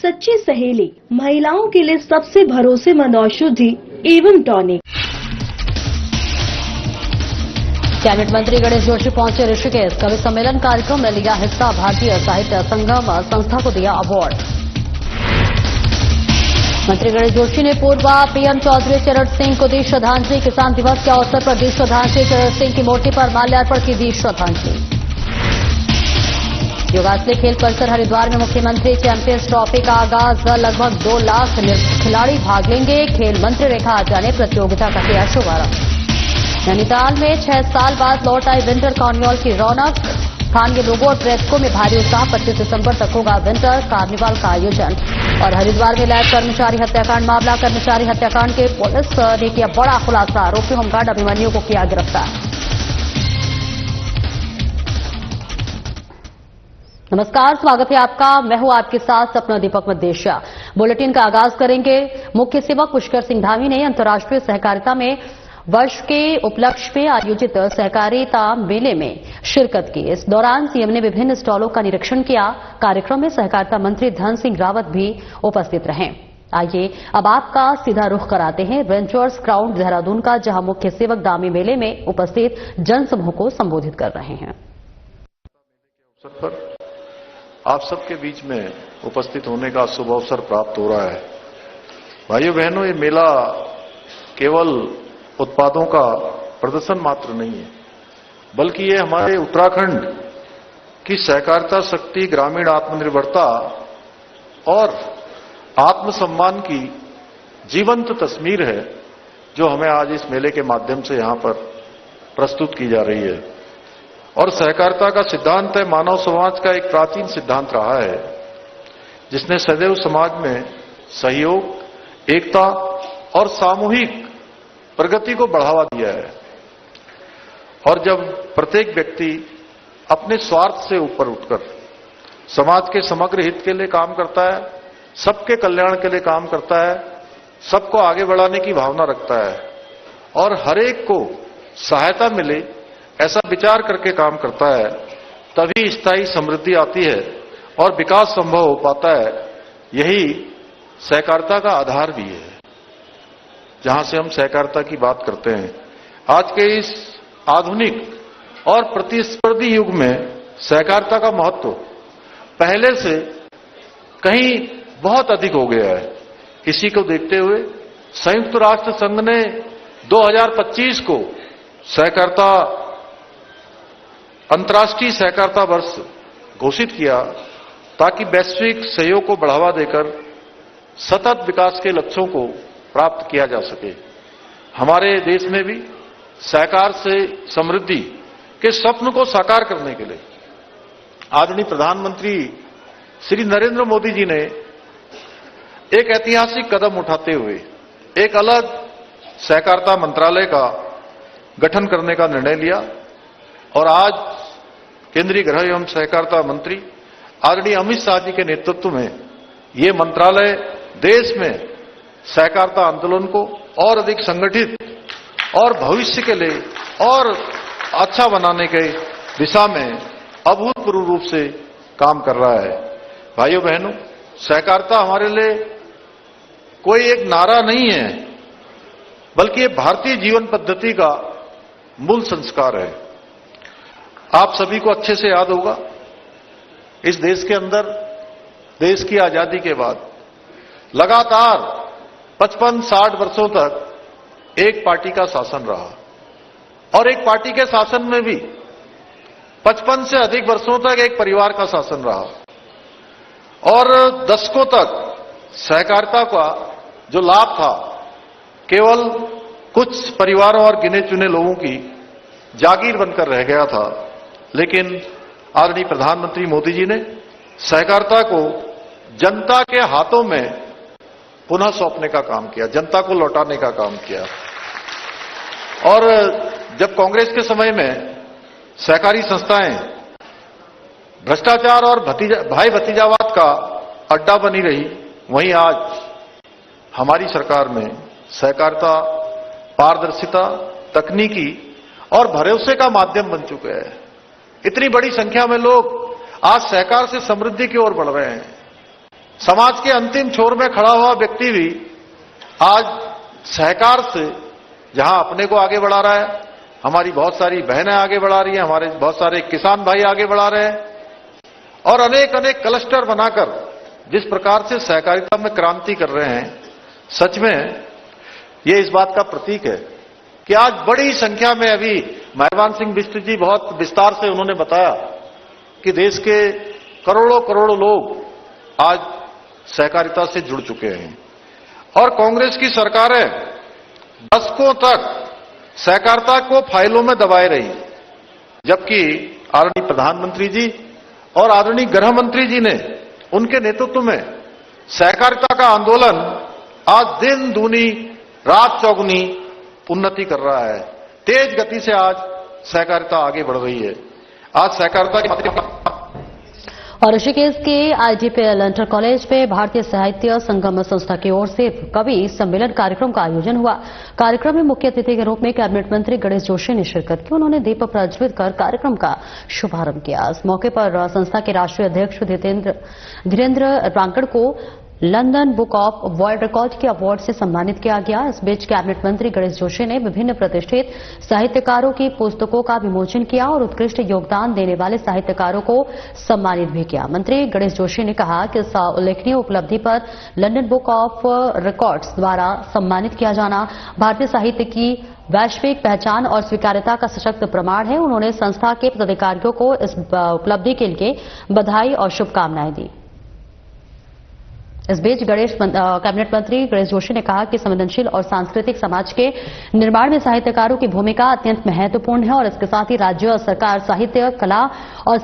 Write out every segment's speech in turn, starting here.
सच्ची सहेली, महिलाओं के लिए सबसे भरोसेमंद औषधि एवं टॉनिक। कैबिनेट मंत्री गणेश जोशी पहुंचे ऋषिकेश। कवि सम्मेलन कार्यक्रम में लिया हिस्सा। भारतीय साहित्य संगम संस्था को दिया अवार्ड। मंत्री गणेश जोशी ने पूर्व पीएम चौधरी चरण सिंह को दी श्रद्धांजलि। किसान दिवस के अवसर पर दी श्रद्धांजलि। चरण सिंह की मूर्ति पर माल्यार्पण की दी श्रद्धांजलि। योगासली खेल परिसर हरिद्वार में मुख्यमंत्री चैंपियंस ट्रॉफी का आगाज। लगभग 2 लाख खिलाड़ी भाग लेंगे। खेल मंत्री रेखा आर्या ने प्रतियोगिता का किया शुभारंभ। नैनीताल में 6 साल बाद लौट आई विंटर कार्निवाल की रौनक। स्थानीय लोगों और पर्यटकों में भारी उत्साह। 25 दिसंबर तक होगा विंटर कार्निवाल का आयोजन। और हरिद्वार में लैब कर्मचारी हत्याकांड मामला। कर्मचारी हत्याकांड के पुलिस ने किया बड़ा खुलासा। आरोपी होमगार्ड अभिमन्यु को किया गिरफ्तार। नमस्कार, स्वागत है आपका। मैं हूं आपके साथ सपना दीपक मदेशिया। बुलेटिन का आगाज करेंगे। मुख्य सेवक पुष्कर सिंह धामी ने अंतर्राष्ट्रीय सहकारिता में वर्ष के उपलक्ष्य में आयोजित सहकारिता मेले में शिरकत की। इस दौरान सीएम ने विभिन्न स्टॉलों का निरीक्षण किया। कार्यक्रम में सहकारिता मंत्री धन सिंह रावत भी उपस्थित रहे। आइए अब आपका सीधा रुख कराते हैं वेंचर्स ग्राउंड देहरादून का, जहां मुख्य सेवक दामी मेले में उपस्थित जनसमूह को संबोधित कर रहे हैं। आप सबके बीच में उपस्थित होने का शुभ अवसर प्राप्त हो रहा है। भाइयों बहनों, ये मेला केवल उत्पादों का प्रदर्शन मात्र नहीं है, बल्कि ये हमारे उत्तराखंड की सहकारिता शक्ति, ग्रामीण आत्मनिर्भरता और आत्मसम्मान की जीवंत तस्वीर है, जो हमें आज इस मेले के माध्यम से यहां पर प्रस्तुत की जा रही है। और सहकारिता का सिद्धांत है मानव समाज का एक प्राचीन सिद्धांत रहा है, जिसने सदैव समाज में सहयोग, एकता और सामूहिक प्रगति को बढ़ावा दिया है। और जब प्रत्येक व्यक्ति अपने स्वार्थ से ऊपर उठकर समाज के समग्र हित के लिए काम करता है, सबके कल्याण के लिए काम करता है, सबको आगे बढ़ाने की भावना रखता है और हर एक को सहायता मिले ऐसा विचार करके काम करता है, तभी स्थायी समृद्धि आती है और विकास संभव हो पाता है। यही सहकारिता का आधार भी है, जहां से हम सहकारिता की बात करते हैं। आज के इस आधुनिक और प्रतिस्पर्धी युग में सहकारिता का महत्व पहले से कहीं बहुत अधिक हो गया है। इसी को देखते हुए संयुक्त राष्ट्र संघ ने 2025 को सहकारिता अंतर्राष्ट्रीय सहकारिता वर्ष घोषित किया, ताकि वैश्विक सहयोग को बढ़ावा देकर सतत विकास के लक्ष्यों को प्राप्त किया जा सके। हमारे देश में भी सहकार से समृद्धि के स्वप्न को साकार करने के लिए आदरणीय प्रधानमंत्री श्री नरेंद्र मोदी जी ने एक ऐतिहासिक कदम उठाते हुए एक अलग सहकारिता मंत्रालय का गठन करने का निर्णय लिया। और आज केंद्रीय गृह एवं सहकारिता मंत्री आदरणीय अमित शाह जी के नेतृत्व में ये मंत्रालय देश में सहकारिता आंदोलन को और अधिक संगठित और भविष्य के लिए और अच्छा बनाने के दिशा में अभूतपूर्व रूप से काम कर रहा है। भाइयों बहनों, सहकारिता हमारे लिए कोई एक नारा नहीं है, बल्कि ये भारतीय जीवन पद्धति का मूल संस्कार है। आप सभी को अच्छे से याद होगा, इस देश के अंदर देश की आजादी के बाद लगातार 55-60 वर्षों तक एक पार्टी का शासन रहा, और एक पार्टी के शासन में भी 55 से अधिक वर्षों तक एक परिवार का शासन रहा, और दशकों तक सहकारिता का जो लाभ था केवल कुछ परिवारों और गिने चुने लोगों की जागीर बनकर रह गया था। लेकिन आदरणीय प्रधानमंत्री मोदी जी ने सहकारिता को जनता के हाथों में पुनः सौंपने का काम किया, जनता को लौटाने का काम किया। और जब कांग्रेस के समय में सहकारी संस्थाएं भ्रष्टाचार और भाई भतीजावाद का अड्डा बनी रही, वहीं आज हमारी सरकार में सहकारिता पारदर्शिता, तकनीकी और भरोसे का माध्यम बन चुके हैं। इतनी बड़ी संख्या में लोग आज सहकार से समृद्धि की ओर बढ़ रहे हैं। समाज के अंतिम छोर में खड़ा हुआ व्यक्ति भी आज सहकार से जहां अपने को आगे बढ़ा रहा है, हमारी बहुत सारी बहनें आगे बढ़ा रही हैं, हमारे बहुत सारे किसान भाई आगे बढ़ा रहे हैं, और अनेक अनेक क्लस्टर बनाकर जिस प्रकार से सहकारिता में क्रांति कर रहे हैं, सच में ये इस बात का प्रतीक है कि आज बड़ी संख्या में, अभी मेहरबान सिंह बिष्ट जी बहुत विस्तार से उन्होंने बताया कि देश के करोड़ों करोड़ों लोग आज सहकारिता से जुड़ चुके हैं, और कांग्रेस की सरकारें दशकों तक सहकारिता को फाइलों में दबाए रही, जबकि आदरणीय प्रधानमंत्री जी और आदरणीय गृह मंत्री जी ने उनके नेतृत्व में सहकारिता का आंदोलन आज दिन दूनी रात चौगुनी उन्नति कर रहा है। तेज गति से आज सहकारिता आगे बढ़ रही है। आज सहकारिता की और ऋषिकेश के IGPL इंटर कॉलेज में भारतीय साहित्य संगम संस्था की ओर से कवि सम्मेलन कार्यक्रम का आयोजन हुआ। कार्यक्रम में मुख्य अतिथि के रूप में कैबिनेट मंत्री गणेश जोशी ने शिरकत की। उन्होंने दीप प्रज्वलित कर कार्यक्रम का शुभारंभ किया। इस मौके पर संस्था के राष्ट्रीय अध्यक्ष धीरेन्द्र रांगड़ को London book of world record के अवार्ड से सम्मानित किया गया। इस बीच कैबिनेट मंत्री गणेश जोशी ने विभिन्न प्रतिष्ठित साहित्यकारों की पुस्तकों का विमोचन किया और उत्कृष्ट योगदान देने वाले साहित्यकारों को सम्मानित भी किया। मंत्री गणेश जोशी ने कहा कि इस उल्लेखनीय उपलब्धि पर लंदन बुक ऑफ रिकॉर्ड्स द्वारा सम्मानित किया जाना भारतीय साहित्य की वैश्विक पहचान और स्वीकार्यता का सशक्त प्रमाण है। उन्होंने संस्था के पदाधिकारियों को इस उपलब्धि के लिए बधाई और शुभकामनाएं दी। इस बीच कैबिनेट मंत्री गणेश जोशी ने कहा कि संवेदनशील और सांस्कृतिक समाज के निर्माण में साहित्यकारों की भूमिका अत्यंत महत्वपूर्ण है और इसके साथ ही राज्य और सरकार साहित्य, कला और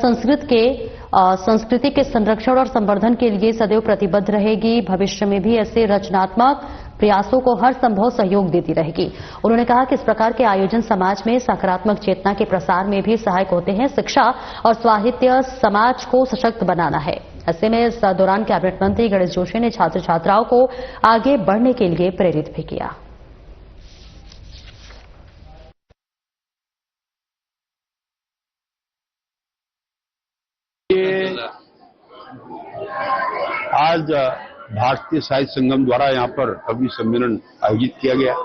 संस्कृति के संरक्षण और संवर्धन के लिए सदैव प्रतिबद्ध रहेगी। भविष्य में भी ऐसे रचनात्मक प्रयासों को हर संभव सहयोग देती रहेगी। उन्होंने कहा कि इस प्रकार के आयोजन समाज में सकारात्मक चेतना के प्रसार में भी सहायक होते हैं। शिक्षा और साहित्य समाज को सशक्त बनाना है। ऐसे में इस दौरान कैबिनेट मंत्री गणेश जोशी ने छात्र छात्राओं को आगे बढ़ने के लिए प्रेरित भी किया। आज भारतीय साहित्य संगम द्वारा यहाँ पर कवि सम्मेलन आयोजित किया गया।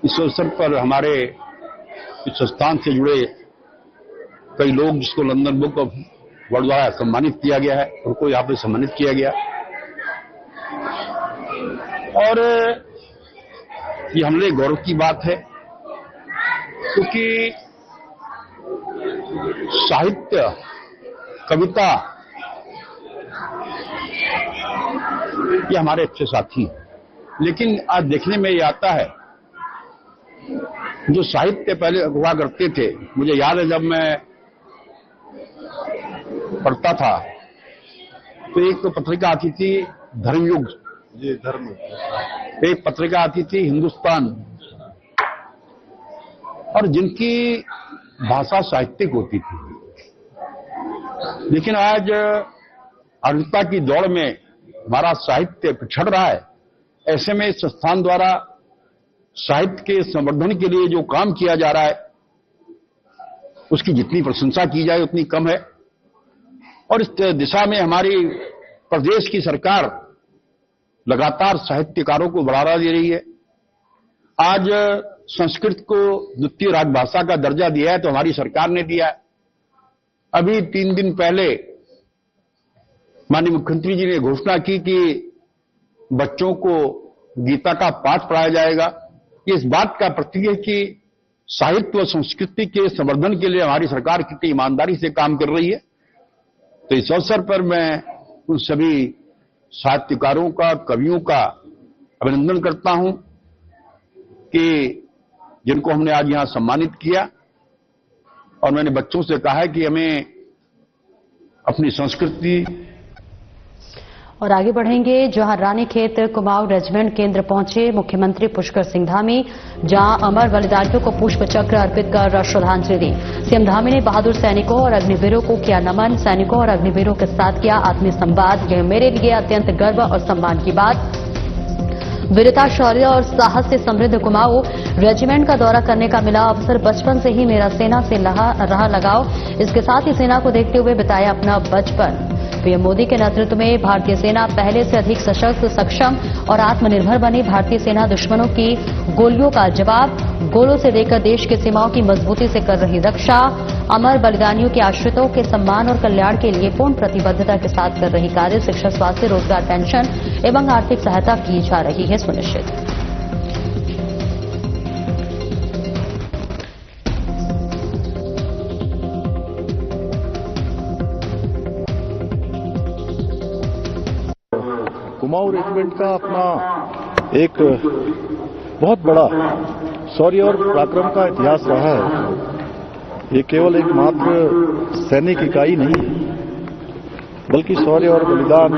इस अवसर पर हमारे इस संस्थान से जुड़े कई लोग, जिसको लंदन बुक ऑफ वर्ल्ड द्वारा सम्मानित किया गया है, उनको यहाँ पे सम्मानित किया गया। और ये हमारे गौरव की बात है, क्योंकि साहित्य, कविता, ये हमारे अच्छे साथी हैं। लेकिन आज देखने में ये आता है, जो साहित्य पहले हुआ करते थे, मुझे याद है जब मैं पढ़ता था तो एक तो पत्रिका आती थी धर्मयुग, एक पत्रिका आती थी हिंदुस्तान, और जिनकी भाषा साहित्यिक होती थी। लेकिन आज आधुनिकता की दौड़ में हमारा साहित्य पिछड़ रहा है। ऐसे में संस्थान द्वारा साहित्य के संवर्धन के लिए जो काम किया जा रहा है, उसकी जितनी प्रशंसा की जाए उतनी कम है। और इस दिशा में हमारी प्रदेश की सरकार लगातार साहित्यकारों को बढ़ावा दे रही है। आज संस्कृत को द्वितीय राजभाषा का दर्जा दिया है तो हमारी सरकार ने दिया है। अभी 3 दिन पहले माननीय मुख्यमंत्री जी ने घोषणा की कि बच्चों को गीता का पाठ पढ़ाया जाएगा। ये इस बात का प्रतीक है कि साहित्य व संस्कृति के संवर्धन के लिए हमारी सरकार कितनी ईमानदारी से काम कर रही है। तो इस अवसर पर मैं उन सभी साहित्यकारों का, कवियों का अभिनंदन करता हूं कि जिनको हमने आज यहां सम्मानित किया। और मैंने बच्चों से कहा है कि हमें अपनी संस्कृति। और आगे बढ़ेंगे, जहां रानीखेत कुमाऊं रेजिमेंट केंद्र पहुंचे मुख्यमंत्री पुष्कर सिंह धामी, जहां अमर बलिदानियों को पुष्प चक्र अर्पित कर श्रद्धांजलि दी। सीएम धामी ने बहादुर सैनिकों और अग्निवीरों को किया नमन। सैनिकों और अग्निवीरों के साथ किया आत्मीय संवाद। यह मेरे लिए अत्यंत गर्व और सम्मान की बात। वीरता, शौर्य और साहस से समृद्ध कुमाऊं रेजिमेंट का दौरा करने का मिला अवसर। बचपन से ही मेरा सेना से रहा लगाव। इसके साथ ही सेना को देखते हुए बिताया अपना बचपन। पीएम मोदी के नेतृत्व में भारतीय सेना पहले से अधिक सशक्त, सक्षम और आत्मनिर्भर बनी। भारतीय सेना दुश्मनों की गोलियों का जवाब गोलों से देकर देश की सीमाओं की मजबूती से कर रही रक्षा। अमर बलिदानियों के आश्रितों के सम्मान और कल्याण के लिए पूर्ण प्रतिबद्धता के साथ कर रही कार्य। शिक्षा, स्वास्थ्य, रोजगार, पेंशन एवं आर्थिक सहायता की जा रही है सुनिश्चित। कुमाऊं रेजिमेंट का अपना एक बहुत बड़ा शौर्य और पराक्रम का इतिहास रहा है। ये केवल एक मात्र सैनिक इकाई नहीं है, बल्कि शौर्य और बलिदान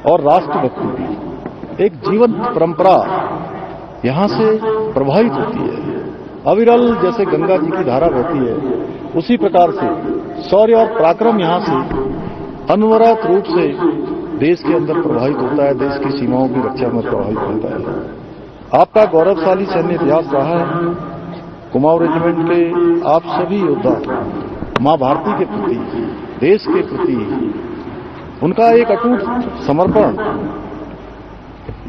और राष्ट्रभक्ति की एक जीवंत परंपरा यहां से प्रभावित होती है। अविरल जैसे गंगा जी की धारा बहती है, उसी प्रकार से शौर्य और पराक्रम यहां से अनवरत रूप से देश के अंदर प्रभावित होता है, देश की सीमाओं की रक्षा में प्रभावित होता है। आपका गौरवशाली सैन्य इतिहास रहा है। कुमाऊं रेजिमेंट के आप सभी योद्धा मां भारती के प्रति, देश के प्रति उनका एक अटूट समर्पण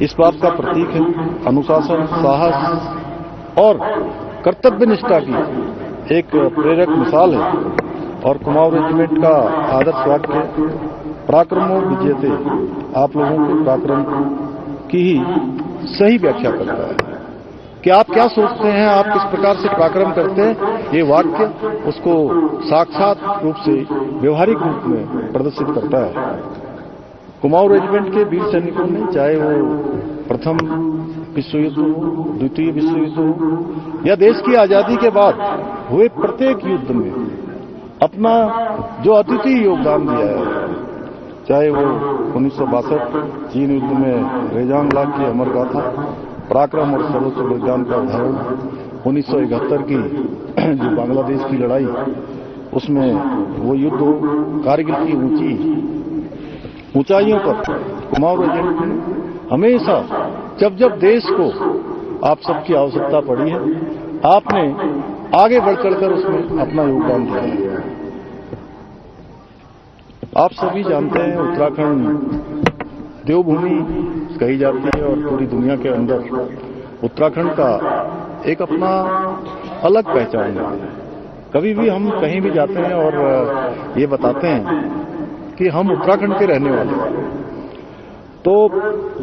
इस बात का प्रतीक है। अनुशासन, साहस और कर्तव्य निष्ठा की एक प्रेरक मिसाल है। और कुमाऊं रेजिमेंट का आदर्श वाक्य पराक्रमो विजयते, आप लोगों के पराक्रम की ही सही व्याख्या करता है कि आप क्या सोचते हैं, आप किस प्रकार से पराक्रम करते हैं। ये वाक्य उसको साक्षात रूप से व्यवहारिक रूप में प्रदर्शित करता है। कुमाऊं रेजिमेंट के वीर सैनिकों ने, चाहे वो प्रथम विश्व युद्ध हो, द्वितीय विश्व युद्ध हो या देश की आजादी के बाद हुए प्रत्येक युद्ध में अपना जो अद्वितीय योगदान दिया है, चाहे वो 1962 चीन युद्ध में रेजांग लाग की अमर गाथा, पराक्रम और सर्वोच्च बलिदान का उदाहरण, 1971 की जो बांग्लादेश की लड़ाई, उसमें वो युद्ध कारगिल की ऊंचाइयों पर कुमाऊं रेजिमेंट ने हमेशा जब जब देश को आप सबकी आवश्यकता पड़ी है, आपने आगे बढ़ चढ़कर उसमें अपना योगदान दिया है। आप सभी जानते हैं उत्तराखंड देवभूमि कही जाती है और पूरी दुनिया के अंदर उत्तराखंड का एक अपना अलग पहचान है। कभी भी हम कहीं भी जाते हैं और ये बताते हैं कि हम उत्तराखंड के रहने वाले हैं, तो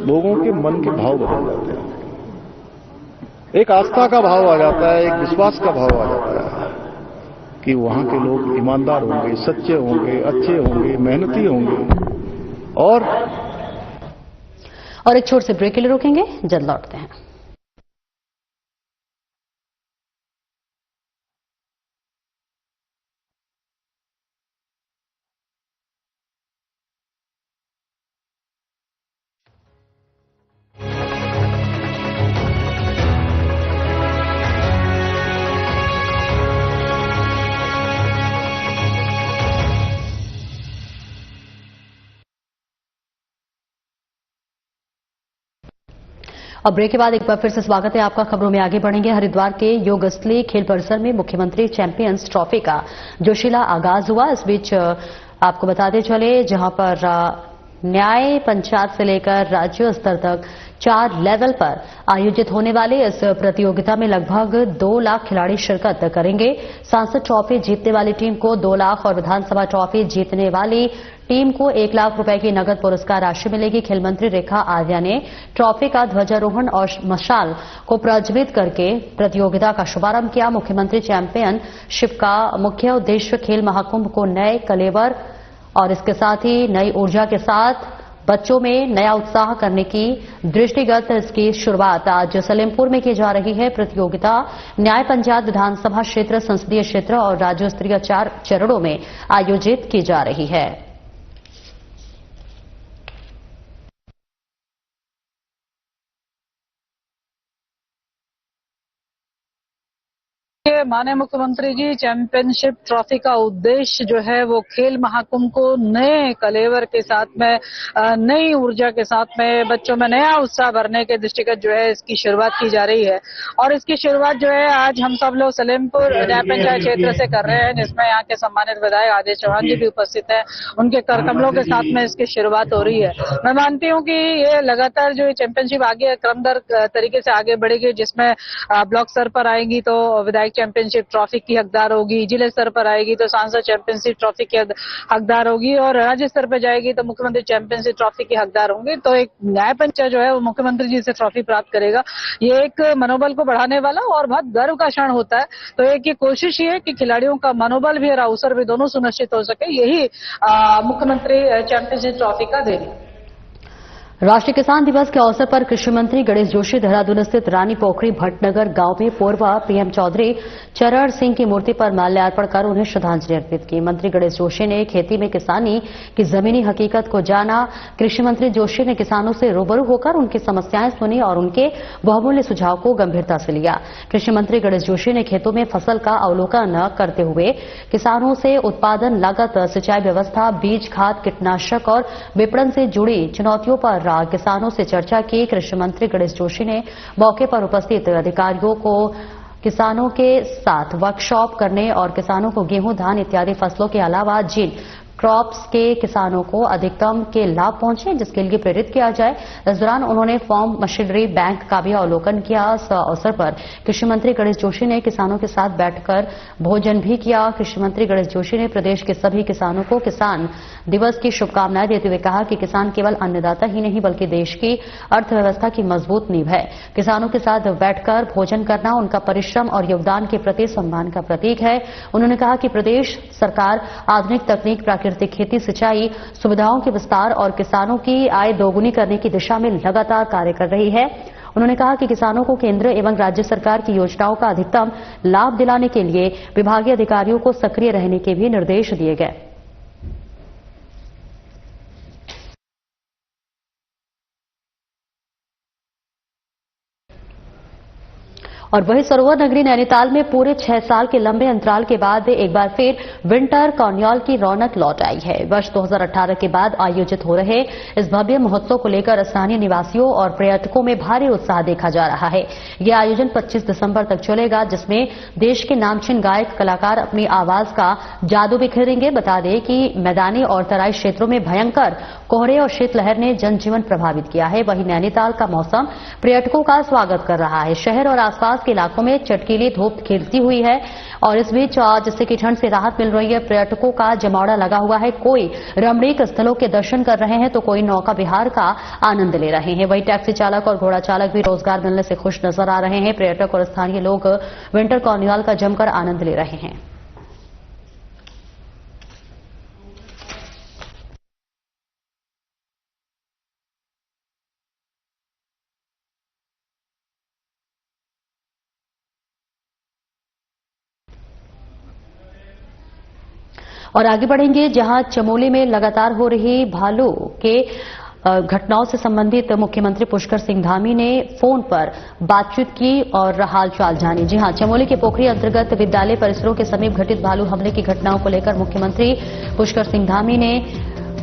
लोगों के मन के भाव बदल जाते हैं। एक आस्था का भाव आ जाता है, एक विश्वास का भाव आ जाता है कि वहां के लोग ईमानदार होंगे, सच्चे होंगे, अच्छे होंगे, मेहनती होंगे। और एक छोटे से ब्रेक के लिए रोकेंगे, जल्द लौटते हैं। अब ब्रेक के बाद एक बार फिर से स्वागत है आपका। खबरों में आगे बढ़ेंगे। हरिद्वार के योगस्थली खेल परिसर में मुख्यमंत्री चैंपियंस ट्रॉफी का जोशीला आगाज हुआ। इस बीच आपको बताते चले, जहां पर न्याय पंचायत से लेकर राज्य स्तर तक 4 लेवल पर आयोजित होने वाले इस प्रतियोगिता में लगभग 2 लाख खिलाड़ी शिरकत करेंगे। सांसद ट्रॉफी जीतने वाली टीम को 2 लाख और विधानसभा ट्रॉफी जीतने वाली टीम को 1 लाख रुपए की नगद पुरस्कार राशि मिलेगी। खेल मंत्री रेखा आर्या ने ट्रॉफी का ध्वजारोहण और मशाल को प्रज्वलित करके प्रतियोगिता का शुभारंभ किया। मुख्यमंत्री चैंपियनशिप का मुख्य उद्देश्य खेल महाकुंभ को नए कलेवर और इसके साथ ही नई ऊर्जा के साथ बच्चों में नया उत्साह करने की दृष्टिगत इसकी शुरुआत आज सलेमपुर में की जा रही है। प्रतियोगिता न्याय पंचायत, विधानसभा क्षेत्र, संसदीय क्षेत्र और राज्य स्तरीय 4 चरणों में आयोजित की जा रही है। माननीय मुख्यमंत्री जी चैंपियनशिप ट्रॉफी का उद्देश्य जो है वो खेल महाकुंभ को नए कलेवर के साथ में, नई ऊर्जा के साथ में, बच्चों में नया उत्साह भरने के दृष्टिगत जो है इसकी शुरुआत की जा रही है। और इसकी शुरुआत जो है आज हम सब लोग सलेमपुर न्याय पंचायत क्षेत्र से कर रहे हैं, जिसमें यहाँ के सम्मानित विधायक आदेश चौहान जी भी उपस्थित हैं। उनके करकमलों के साथ में इसकी शुरुआत हो रही है। मैं मानती हूँ कि ये लगातार जो चैंपियनशिप आगे क्रमदर तरीके से आगे बढ़ेगी, जिसमें ब्लॉक स्तर पर आएंगी तो विधायक चैंपियनशिप ट्रॉफी की हकदार होगी, जिले स्तर पर आएगी तो सांसद चैंपियनशिप ट्रॉफी की हकदार होगी, और राज्य स्तर पर जाएगी तो मुख्यमंत्री चैंपियनशिप ट्रॉफी की हकदार होंगे। तो एक न्याय पंचायत जो है वो मुख्यमंत्री जी से ट्रॉफी प्राप्त करेगा। ये एक मनोबल को बढ़ाने वाला और बहुत गर्व का क्षण होता है। तो एक ये कोशिश ये है कि खिलाड़ियों का मनोबल भी और अवसर भी दोनों सुनिश्चित हो सके, यही मुख्यमंत्री चैंपियनशिप ट्रॉफी का ध्येय। राष्ट्रीय किसान दिवस के अवसर पर कृषि मंत्री गणेश जोशी देहरादून स्थित रानी पोखरी भटनगर गांव में पूर्व पीएम चौधरी चरण सिंह की मूर्ति पर माल्यार्पण कर उन्हें श्रद्धांजलि अर्पित की। मंत्री गणेश जोशी ने खेती में किसानी की जमीनी हकीकत को जाना। कृषि मंत्री जोशी ने किसानों से रूबरू होकर उनकी समस्याएं सुनी और उनके बहुमूल्य सुझाव को गंभीरता से लिया। कृषि मंत्री गणेश जोशी ने खेतों में फसल का अवलोकन करते हुए किसानों से उत्पादन लागत, सिंचाई व्यवस्था, बीज, खाद, कीटनाशक और विपणन से जुड़ी चुनौतियों पर किसानों से चर्चा की। कृषि मंत्री गणेश जोशी ने मौके पर उपस्थित अधिकारियों को किसानों के साथ वर्कशॉप करने और किसानों को गेहूं, धान इत्यादि फसलों के अलावा जिन क्रॉप्स के किसानों को अधिकतम के लाभ पहुंचे जिसके लिए प्रेरित किया जाए। इस दौरान उन्होंने फार्म मशीनरी बैंक का भी अवलोकन किया। इस अवसर पर कृषि मंत्री गणेश जोशी ने किसानों के साथ बैठकर भोजन भी किया। कृषि मंत्री गणेश जोशी ने प्रदेश के सभी किसानों को किसान दिवस की शुभकामनाएं देते हुए कहा कि किसान केवल अन्नदाता ही नहीं बल्कि देश की अर्थव्यवस्था की मजबूत नींव है। किसानों के साथ बैठकर भोजन करना उनका परिश्रम और योगदान के प्रति सम्मान का प्रतीक है। उन्होंने कहा कि प्रदेश सरकार आधुनिक तकनीक, प्राकृतिक खेती, सिंचाई सुविधाओं के विस्तार और किसानों की आय दोगुनी करने की दिशा में लगातार कार्य कर रही है। उन्होंने कहा कि किसानों को केंद्र एवं राज्य सरकार की योजनाओं का अधिकतम लाभ दिलाने के लिए विभागीय अधिकारियों को सक्रिय रहने के भी निर्देश दिए गए। और वही सरोवर नगरी नैनीताल में पूरे 6 साल के लंबे अंतराल के बाद एक बार फिर विंटर कार्निवाल की रौनक लौट आई है। वर्ष 2018 के बाद आयोजित हो रहे इस भव्य महोत्सव को लेकर स्थानीय निवासियों और पर्यटकों में भारी उत्साह देखा जा रहा है। यह आयोजन 25 दिसंबर तक चलेगा, जिसमें देश के नामचीन गायक कलाकार अपनी आवाज का जादू बिखेरेंगे। बता दें कि मैदानी और तराई क्षेत्रों में भयंकर कोहरे और शीतलहर ने जनजीवन प्रभावित किया है। वहीं नैनीताल का मौसम पर्यटकों का स्वागत कर रहा है। शहर और आसपास के इलाकों में चटकीली धूप खिलती हुई है और इस बीच जिससे कि ठंड से राहत मिल रही है। पर्यटकों का जमावड़ा लगा हुआ है। कोई रमणीक स्थलों के दर्शन कर रहे हैं तो कोई नौका विहार का आनंद ले रहे हैं। वहीं टैक्सी चालक और घोड़ा चालक भी रोजगार मिलने से खुश नजर आ रहे हैं। पर्यटक और स्थानीय लोग विंटर कार्निवाल का जमकर आनंद ले रहे हैं। और आगे बढ़ेंगे, जहां चमोली में लगातार हो रही भालू के घटनाओं से संबंधित मुख्यमंत्री पुष्कर सिंह धामी ने फोन पर बातचीत की और हालचाल जानी। जी हां, चमोली के पोखरी अंतर्गत विद्यालय परिसरों के समीप घटित भालू हमले की घटनाओं को लेकर मुख्यमंत्री पुष्कर सिंह धामी ने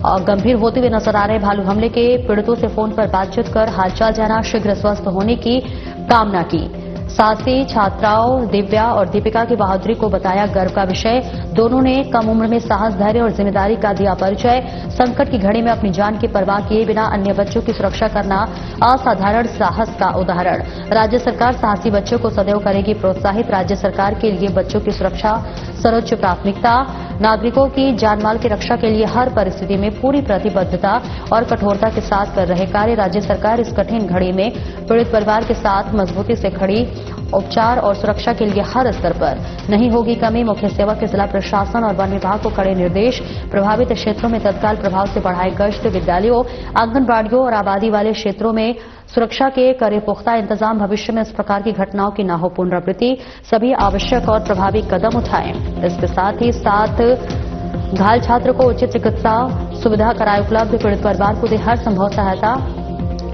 गंभीर होते हुए नजर आ रहे भालू हमले के पीड़ितों से फोन पर बातचीत कर हालचाल जाना, शीघ्र स्वस्थ होने की कामना की। साथ ही छात्राओं दिव्या और दीपिका की बहादुरी को बताया गर्व का विषय। दोनों ने कम उम्र में साहस, धैर्य और जिम्मेदारी का दिया परिचय। संकट की घड़ी में अपनी जान की परवाह किए बिना अन्य बच्चों की सुरक्षा करना असाधारण साहस का उदाहरण। राज्य सरकार साहसी बच्चों को सदैव करेगी प्रोत्साहित। राज्य सरकार के लिए बच्चों की सुरक्षा सर्वोच्च प्राथमिकता। नागरिकों की जानमाल की रक्षा के लिए हर परिस्थिति में पूरी प्रतिबद्धता और कठोरता के साथ कर रहे कार्य। राज्य सरकार इस कठिन घड़ी में पीड़ित परिवार के साथ मजबूती से खड़ी। उपचार और सुरक्षा के लिए हर स्तर पर नहीं होगी कमी। मुख्य सेवक के जिला प्रशासन और वन विभाग को कड़े निर्देश। प्रभावित क्षेत्रों में तत्काल प्रभाव से बढ़ाए गश्त। विद्यालयों, आंगनबाड़ियों और आबादी वाले क्षेत्रों में सुरक्षा के करे पुख्ता इंतजाम। भविष्य में इस प्रकार की घटनाओं की न हो पुनरावृत्ति। सभी आवश्यक और प्रभावी कदम उठाएं। इसके साथ ही घायल छात्र को उचित चिकित्सा सुविधा कराए उपलब्ध। पीड़ित परिवार को दे हर संभव सहायता।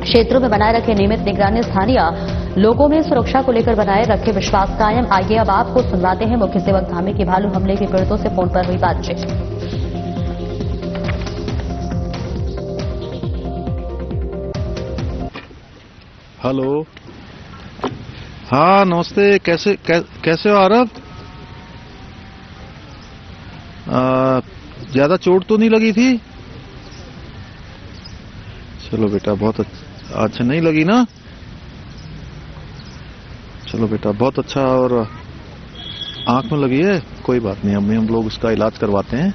क्षेत्रों में बनाए रखे नियमित निगरानी। स्थानीय लोगों में सुरक्षा को लेकर बनाए रखे विश्वास कायम। आइए अब आपको सुनवाते हैं मुख्य सेवक धामी की भालू हमले के पीड़ितों से फोन पर हुई बातचीत। हेलो, हाँ नमस्ते। कैसे हो आरव? ज्यादा चोट तो नहीं लगी थी? चलो बेटा, बहुत अच्छा नहीं लगी ना? चलो बेटा, बहुत अच्छा। और आंख में लगी है? कोई बात नहीं, हम लोग उसका इलाज करवाते हैं,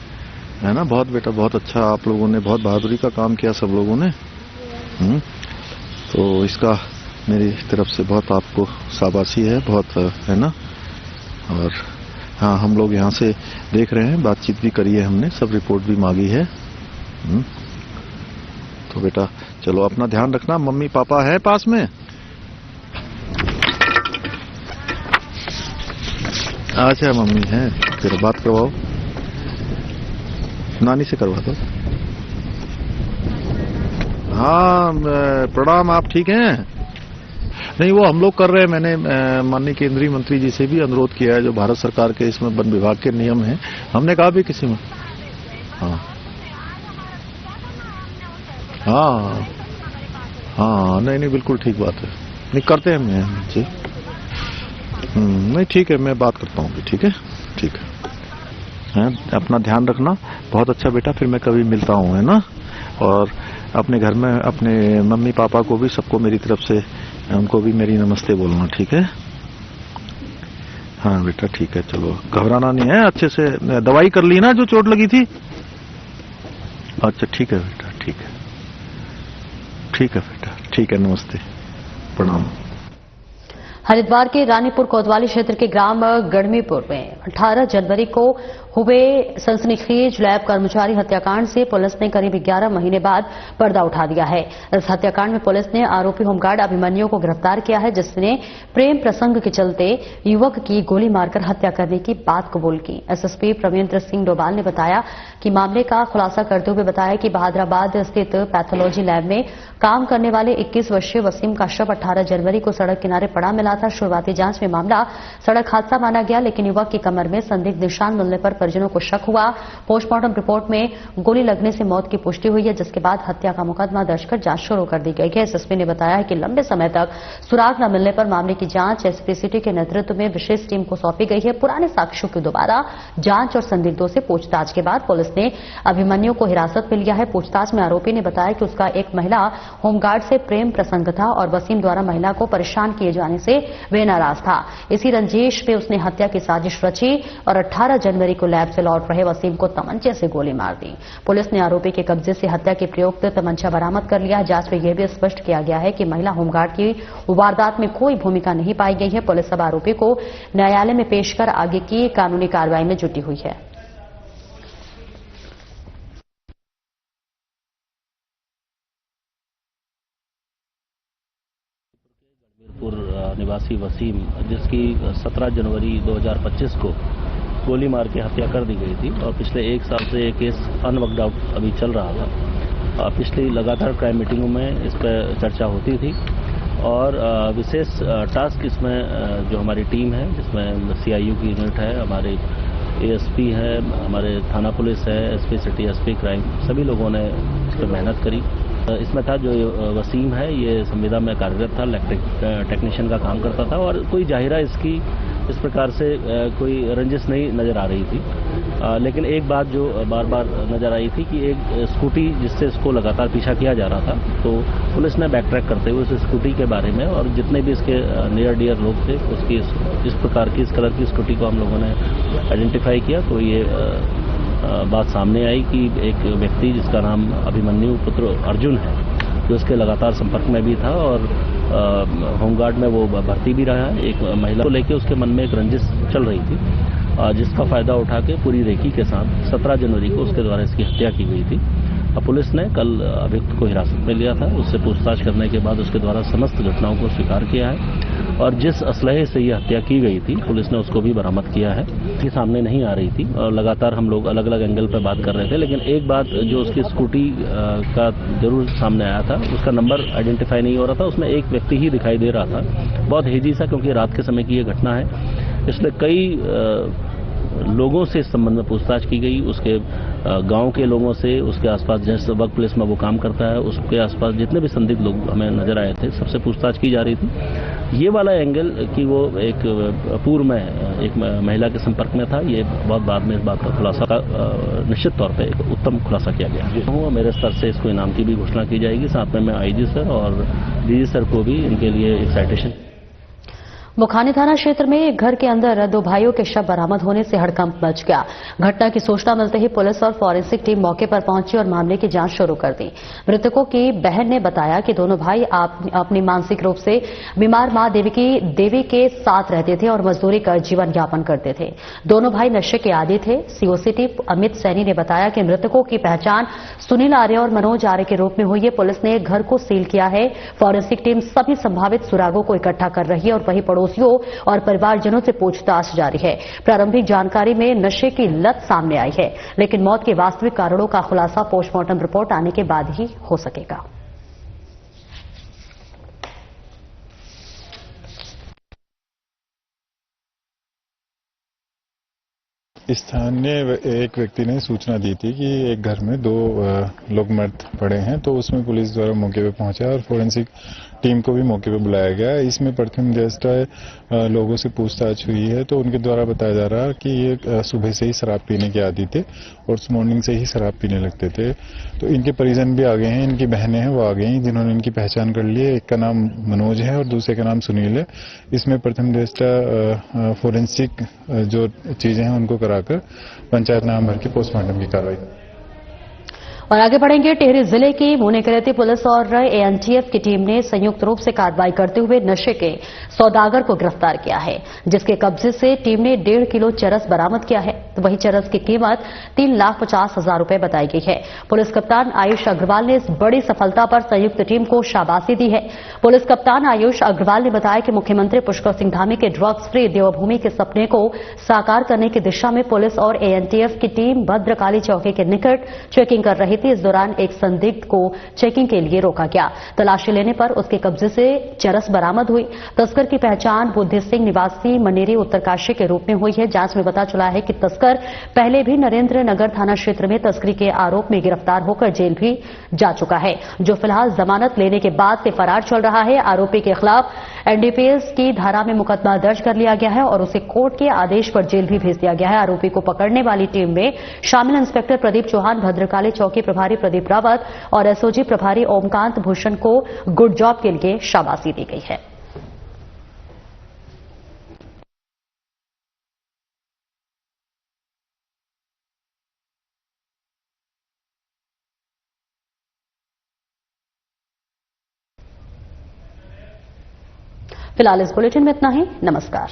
है ना? बहुत बेटा, बहुत अच्छा। आप लोगों ने बहुत बहादुरी का काम किया, सब लोगों ने। तो इसका मेरी तरफ से बहुत आपको शाबाशी है, बहुत, है ना? और हाँ, हम लोग यहाँ से देख रहे हैं, बातचीत भी करी है हमने, सब रिपोर्ट भी मांगी है। तो बेटा चलो, अपना ध्यान रखना। मम्मी पापा है पास में? अच्छा, मम्मी है, फिर बात करवाओ, नानी से करवा दो। हाँ प्रणाम, आप ठीक हैं? नहीं, वो हम लोग कर रहे हैं। मैंने माननीय केंद्रीय मंत्री जी से भी अनुरोध किया है, जो भारत सरकार के इसमें वन विभाग के नियम हैं, हमने कहा भी किसी में। हाँ हाँ हाँ, नहीं बिल्कुल ठीक बात है, नहीं करते हैं हम जी। नहीं ठीक है, मैं बात करता हूँ, ठीक है? ठीक है, अपना ध्यान रखना। बहुत अच्छा बेटा, फिर मैं कभी मिलता हूँ, है ना? और अपने घर में अपने मम्मी पापा को भी, सबको मेरी तरफ से, उनको भी मेरी नमस्ते बोलना, ठीक है? हाँ बेटा ठीक है, चलो घबराना नहीं है। अच्छे से दवाई कर ली ना जो चोट लगी थी? अच्छा ठीक है बेटा, ठीक है, ठीक है बेटा, ठीक है, नमस्ते, प्रणाम। हरिद्वार के रानीपुर कोतवाली क्षेत्र के ग्राम गढ़मीपुर में 18 जनवरी को हुए सनसनीखेज लैब कर्मचारी हत्याकांड से पुलिस ने करीब 11 महीने बाद पर्दा उठा दिया है। इस हत्याकांड में पुलिस ने आरोपी होमगार्ड अभिमन्यु को गिरफ्तार किया है, जिसने प्रेम प्रसंग के चलते युवक की गोली मारकर हत्या करने की बात कबूल की। एसएसपी प्रवीन्द्र सिंह डोभाल ने बताया कि मामले का खुलासा करते हुए बताया कि बहादुराबाद स्थित पैथोलॉजी लैब में काम करने वाले 21 वर्षीय वसीम का शव 18 जनवरी को सड़क किनारे पड़ा मिला था। शुरुआती जांच में मामला सड़क हादसा माना गया, लेकिन युवक की कमर में संदिग्ध निशान मिलने पर परिजनों को शक हुआ। पोस्टमार्टम रिपोर्ट में गोली लगने से मौत की पुष्टि हुई है, जिसके बाद हत्या का मुकदमा दर्ज कर जांच शुरू कर दी गई है। एसएसपी ने बताया है कि लंबे समय तक सुराग न मिलने पर मामले की जांच एसपी सिटी के नेतृत्व में विशेष टीम को सौंपी गई है। पुराने साक्ष्यों की दोबारा जांच और संदिग्धों से पूछताछ के बाद पुलिस ने अभिमन्यु को हिरासत में लिया है। पूछताछ में आरोपी ने बताया कि उसका एक महिला होमगार्ड से प्रेम प्रसंग था और वसीम द्वारा महिला को परेशान किए जाने से वे नाराज था। इसी रंजिश में उसने हत्या की साजिश रची और 18 जनवरी को लैब से लौट रहे वसीम को तमंचे से गोली मार दी। पुलिस ने आरोपी के कब्जे से हत्या के प्रयुक्त तमंचा बरामद कर लिया है। जांच में यह भी स्पष्ट किया गया है कि महिला होमगार्ड की वारदात में कोई भूमिका नहीं पाई गई है। पुलिस अब आरोपी को न्यायालय में पेश कर आगे की कानूनी कार्रवाई में जुटी हुई है। निवासी वसीम, जिसकी 17 जनवरी 2025 को गोली मार के हत्या कर दी गई थी और पिछले एक साल से ये केस अनवर्कड आउट अभी चल रहा था। पिछली लगातार क्राइम मीटिंगों में इस पर चर्चा होती थी और विशेष टास्क इसमें जो हमारी टीम है, जिसमें CIU की यूनिट है, हमारे ASP है, हमारे थाना पुलिस है, SP सिटी, SP क्राइम, सभी लोगों ने इस पर मेहनत करी। इसमें था जो वसीम है, ये संविदा में कार्यरत था, इलेक्ट्रिक टेक्नीशियन का काम करता था और कोई जाहिरा इसकी इस प्रकार से कोई रंजिश नहीं नज़र आ रही थी। लेकिन एक बात जो बार बार नज़र आई थी कि एक स्कूटी जिससे इसको लगातार पीछा किया जा रहा था, तो पुलिस ने बैक ट्रैक करते हुए उस स्कूटी के बारे में और जितने भी इसके नियर डियर लोग थे, उसकी इस प्रकार की, इस कलर की स्कूटी को हम लोगों ने आइडेंटिफाई किया। तो ये बात सामने आई कि एक व्यक्ति जिसका नाम अभिमन्यु पुत्र अर्जुन है, जो उसके लगातार संपर्क में भी था और होमगार्ड में वो भर्ती भी रहा है। एक महिला को लेकर उसके मन में एक रंजिश चल रही थी, जिसका फायदा उठा के पूरी रेकी के साथ 17 जनवरी को उसके द्वारा इसकी हत्या की गई थी। पुलिस ने कल अभियुक्त को हिरासत में लिया था। उससे पूछताछ करने के बाद उसके द्वारा समस्त घटनाओं को स्वीकार किया है और जिस असलहे से यह हत्या की गई थी पुलिस ने उसको भी बरामद किया है। ये सामने नहीं आ रही थी और लगातार हम लोग अलग अलग एंगल पर बात कर रहे थे, लेकिन एक बात जो उसकी स्कूटी का जरूर सामने आया था, उसका नंबर आइडेंटिफाई नहीं हो रहा था। उसमें एक व्यक्ति ही दिखाई दे रहा था, बहुत हेजी सा, क्योंकि रात के समय की ये घटना है। इसलिए कई लोगों से इस संबंध में पूछताछ की गई, उसके गांव के लोगों से, उसके आसपास जिस वर्क प्लेस में वो काम करता है उसके आसपास जितने भी संदिग्ध लोग हमें नजर आए थे सबसे पूछताछ की जा रही थी। ये वाला एंगल कि वो एक पूर्व में एक महिला के संपर्क में था, ये बहुत बाद में इस बात का खुलासा निश्चित तौर पर एक उत्तम खुलासा किया गया। मेरे स्तर से इसको इनाम की भी घोषणा की जाएगी। साथ में मैं आईजी सर और डीजी सर को भी इनके लिए एक साइटेशन। मुखानी थाना क्षेत्र में एक घर के अंदर दो भाइयों के शव बरामद होने से हड़कंप मच गया। घटना की सूचना मिलते ही पुलिस और फॉरेंसिक टीम मौके पर पहुंची और मामले की जांच शुरू कर दी। मृतकों की बहन ने बताया कि दोनों भाई अपनी मानसिक रूप से बीमार मां देवी के साथ रहते थे और मजदूरी कर जीवन यापन करते थे। दोनों भाई नशे के आदी थे। सीओसीटी अमित सैनी ने बताया कि मृतकों की पहचान सुनील आर्य और मनोज आर्य के रूप में हुई है। पुलिस ने घर को सील किया है। फॉरेंसिक टीम सभी संभावित सुरागों को इकट्ठा कर रही है और वहीं पड़ोसियों और परिवारजनों से पूछताछ जारी है। प्रारंभिक जानकारी में नशे की लत सामने आई है, लेकिन मौत के वास्तविक कारणों का खुलासा पोस्टमार्टम रिपोर्ट आने के बाद ही हो सकेगा। स्थानीय एक व्यक्ति ने सूचना दी थी कि एक घर में दो लोग मृत पड़े हैं, तो उसमें पुलिस द्वारा मौके पर पहुंचा और फोरेंसिक टीम को भी मौके पर बुलाया गया। इसमें प्रथम दृष्टया लोगों से पूछताछ हुई है, तो उनके द्वारा बताया जा रहा है कि ये सुबह से ही शराब पीने के आदी थे और मॉर्निंग से ही शराब पीने लगते थे। तो इनके परिजन भी आ गए हैं, इनकी बहनें हैं वो आ गई हैं, जिन्होंने इनकी पहचान कर ली है। एक का नाम मनोज है और दूसरे का नाम सुनील है। इसमें प्रथम दृष्टया फोरेंसिक जो चीजें हैं उनको कराकर पंचायत नाम भर के पोस्टमार्टम की कार्रवाई। और आगे बढ़ेंगे। टिहरी जिले की मुनेकरेती पुलिस और एएनटीएफ की टीम ने संयुक्त रूप से कार्रवाई करते हुए नशे के सौदागर को गिरफ्तार किया है, जिसके कब्जे से टीम ने 1.5 किलो चरस बरामद किया है। तो वहीं चरस की कीमत 3,50,000 रुपए बताई गई है। पुलिस कप्तान आयुष अग्रवाल ने इस बड़ी सफलता पर संयुक्त टीम को शाबाशी दी है। पुलिस कप्तान आयुष अग्रवाल ने बताया कि मुख्यमंत्री पुष्कर सिंह धामी के ड्रग्स फ्री देवभूमि के सपने को साकार करने की दिशा में पुलिस और एएनटीएफ की टीम भद्रकाली चौकी के निकट चेकिंग कर रही थी। इस दौरान एक संदिग्ध को चेकिंग के लिए रोका गया। तलाशी लेने पर उसके कब्जे से चरस बरामद हुई। तस्कर की पहचान बुद्धि सिंह निवासी मनेरी उत्तरकाशी के रूप में हुई है। जांच में पता चला है कि तस्कर पहले भी नरेंद्र नगर थाना क्षेत्र में तस्करी के आरोप में गिरफ्तार होकर जेल भी जा चुका है, जो फिलहाल जमानत लेने के बाद से फरार चल रहा है। आरोपी के खिलाफ एनडीपीएस की धारा में मुकदमा दर्ज कर लिया गया है और उसे कोर्ट के आदेश पर जेल भी भेज दिया गया है। आरोपी को पकड़ने वाली टीम में शामिल इंस्पेक्टर प्रदीप चौहान, भद्रकाली चौकी प्रभारी प्रदीप रावत और एसओजी प्रभारी ओमकांत भूषण को गुड जॉब के लिए शाबाशी दी गई है। फिलहाल इस बुलेटिन में इतना ही। नमस्कार।